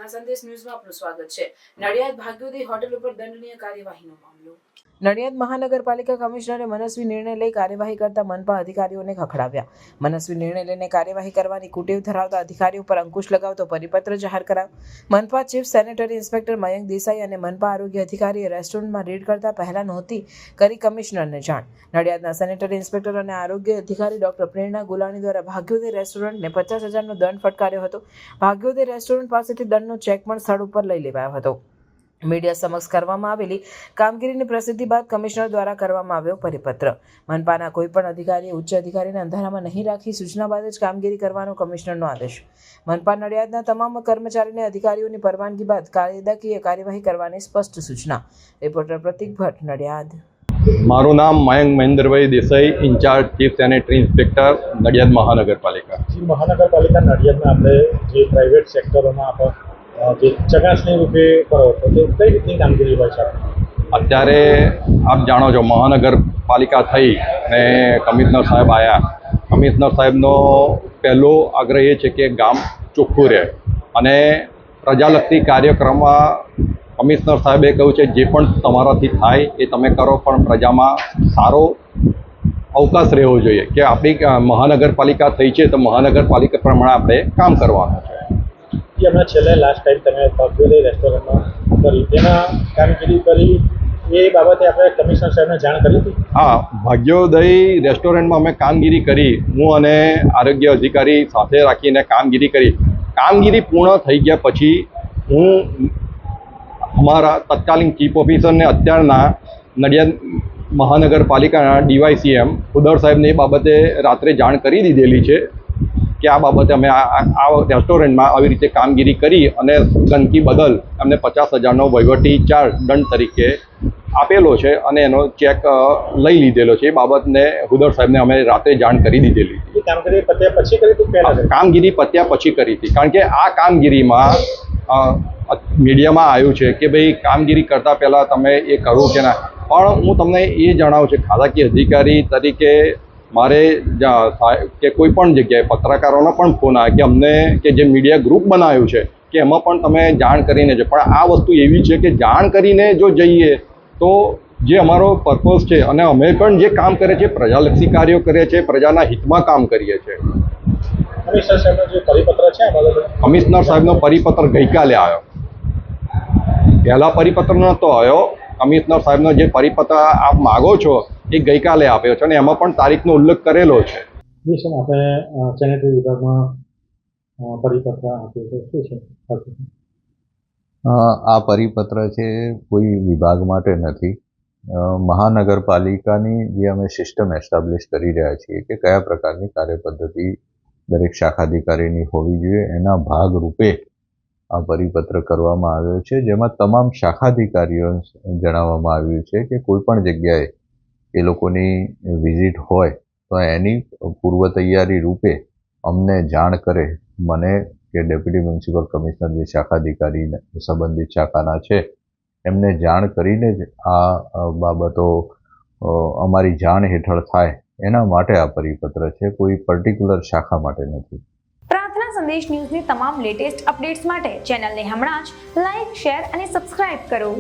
મહાસંદેશ ન્યૂઝમાં આપનું સ્વાગત છે। નડિયાદ ભાગ્યોદય હોટેલ ઉપર દંડનીય કાર્યવાહીનો મામલો। નડિયાદ મહાનગરપાલિકા કમિશનરે મનસ્વી નિર્ણય લઈ કાર્યવાહી કરતા મનપા અધિકારીઓને ખખડાવ્યા। મનસ્વી નિર્ણય લઈને કાર્યવાહી કરવાની કુટેવ ધરાવતા અધિકારીઓ પર અંકુશ લગાવતો પરિપત્ર જાહેર કરાયો। મનપા chief sanitary inspector Mayank Desai અને મનપા આરોગ્ય અધિકારીએ રેસ્ટોરન્ટમાં રેડ કરતા પહેલા નહોતી કરી કમિશનરને જાણ। નડિયાદના સેનેટરી ઇન્સ્પેક્ટર અને આરોગ્ય અધિકારી ડોક્ટર પ્રેરણા ગુલાણી દ્વારા ભાગ્યોદય રેસ્ટોરન્ટને 50,000નો દંડ ફટકાર્યો હતો। ભાગ્યોદય રેસ્ટોરન્ટ પાસેથી દંડનો ચેક પણ સ્થળ ઉપર લઈ લેવાયો હતો। મીડિયા સમક્ષ કરવામાં આવેલી કામગીરીની પ્રસિદ્ધિ બાદ કમિશનર દ્વારા કરવામાં આવ્યો પરિપત્ર। મનપાના કોઈપણ અધિકારીએ ઉચ્ચ અધિકારીને અંધારામાં નહીં રાખી સૂચના બાદ જ કામગીરી કરવાનો કમિશનરનો આદેશ। મનપા નડિયાદના તમામ કર્મચારીને અધિકારીઓની પરવાનગી બાદ કાયદાકીય કાર્યવાહી કરવાની સ્પષ્ટ સૂચના। રિપોર્ટર પ્રતિક ભટ્ટ, નડિયાદ। મારું નામ Mayank Mahendrabhai Desai, incharge chief sanitary inspector Nadiad મહાનગરપાલિકા। મહાનગરપાલિકા નડિયાદમાં આપણે જે પ્રાઇવેટ સેક્ટરોમાં આપણે જે ચકાસણી રૂપે કરો છો તો કઈ રીતની કામગીરી હોય છે? અત્યારે આપ જાણો છો મહાનગરપાલિકા થઈ અને કમિશનર સાહેબ આવ્યા। કમિશનર સાહેબનો પહેલો આગ્રહ એ છે કે ગામ ચોખ્ખું રહે અને પ્રજાલક્ષી કાર્યક્રમમાં કમિશનર સાહેબે કહ્યું છે જે પણ તમારાથી થાય એ તમે કરો, પણ પ્રજામાં સારો અવકાશ રહેવો જોઈએ કે આપણી મહાનગરપાલિકા થઈ છે તો મહાનગરપાલિકા પ્રમાણે આપણે કામ કરવાનું છે। હમણાં છેલ્લે લાસ્ટ ટાઈમ તમે ભાગ્યોદય રેસ્ટોરન્ટમાં કરી તેના કામગીરી કરી એ બાબતે આપણે કમિશનર સાહેબને જાણ કરી હતી? હા, ભાગ્યોદય રેસ્ટોરન્ટમાં અમે કામગીરી કરી, હું અને આરોગ્ય અધિકારી સાથે રાખીને કામગીરી કરી। કામગીરી પૂર્ણ થઈ ગયા પછી હું અમારા તત્કાલીન ચીફ ઓફિસરને અત્યારના નડિયાદ મહાનગરપાલિકાના ડીવાયસીએમ ખુદર સાહેબને એ બાબતે રાત્રે જાણ કરી દીધેલી છે કે આ બાબતે અમે આ રેસ્ટોરન્ટમાં આવી રીતે કામગીરી કરી અને ગંદકી બદલ અમને 50,000નો વહીવટી ચાર્જ દંડ તરીકે આપેલો છે અને એનો ચેક લઈ લીધેલો છે। એ બાબતને ખુદર સાહેબને અમે રાત્રે જાણ કરી દીધેલી હતી। કામગીરી પત્યા પછી કરી હતી? કામગીરી પત્યા પછી કરી હતી, કારણ કે આ કામગીરીમાં મીડિયામાં આવ્યું છે કે ભાઈ કામગીરી કરતાં પહેલાં તમે એ કરવું કે ના, પણ હું તમને એ જણાવું છું ખાતાકીય અધિકારી તરીકે મારે કે કોઈ પણ જગ્યાએ પત્રકારોનો પણ ફોન આવે કે અમને કે જે મીડિયા ગ્રુપ બનાવ્યું છે કે એમાં પણ તમે જાણ કરીને છે, પણ આ વસ્તુ એવી છે કે જાણ કરીને જો જઈએ તો જે અમારો પર્પઝ છે અને અમે પણ જે કામ કરે છે પ્રજાલક્ષી કાર્યો કરીએ છીએ, પ્રજાના હિતમાં કામ કરીએ છીએ। કમિશનર સાહેબનો જે પરિપત્ર છે કમિશનર સાહેબનો પરિપત્ર ગઈકાલે આવ્યો, પહેલા પરિપત્ર નહોતો આવ્યો। કમિશનર સાહેબનો જે પરિપત્ર આપ માગો છો એ ગઈકાલે આપ્યો છે અને એમાં પણ તારીખનો ઉલ્લેખ કરેલો છે। આપણે સેનેટરી વિભાગમાં પરિપત્ર આપ્યો છે, શું છે? આ પરિપત્ર છે કોઈ વિભાગ માટે નથી, મહાનગરપાલિકાની જે અમે સિસ્ટમ એસ્ટાબ્લિશ કરી રહ્યા છીએ કે કયા પ્રકારની કાર્યપદ્ધતિ દરેક શાખાધિકારીની હોવી જોઈએ એના ભાગરૂપે આ પરિપત્ર કરવામાં આવ્યો છે, જેમાં તમામ શાખાધિકારીઓ જણાવવામાં આવ્યું છે કે કોઈ પણ જગ્યાએ એ લોકોની વિઝિટ હોય તો એની પૂર્વ તૈયારી રૂપે અમને જાણ કરે, મને કે ડેપ્યુટી મ્યુનિસિપલ કમિશનર જે શાખાધિકારી સંબંધિત શાખાના છે એમને જાણ કરીને જ આ બાબતો અમારી જાણ હેઠળ થાય એના માટે આ પરિપત્ર છે, કોઈ પર્ટિક્યુલર શાખા માટે નથી। પ્રાર્થના સંદેશ ન્યૂઝની તમામ લેટેસ્ટ અપડેટ્સ માટે ચેનલને હમણાં જ લાઈક, શેર અને સબસ્ક્રાઇબ કરો।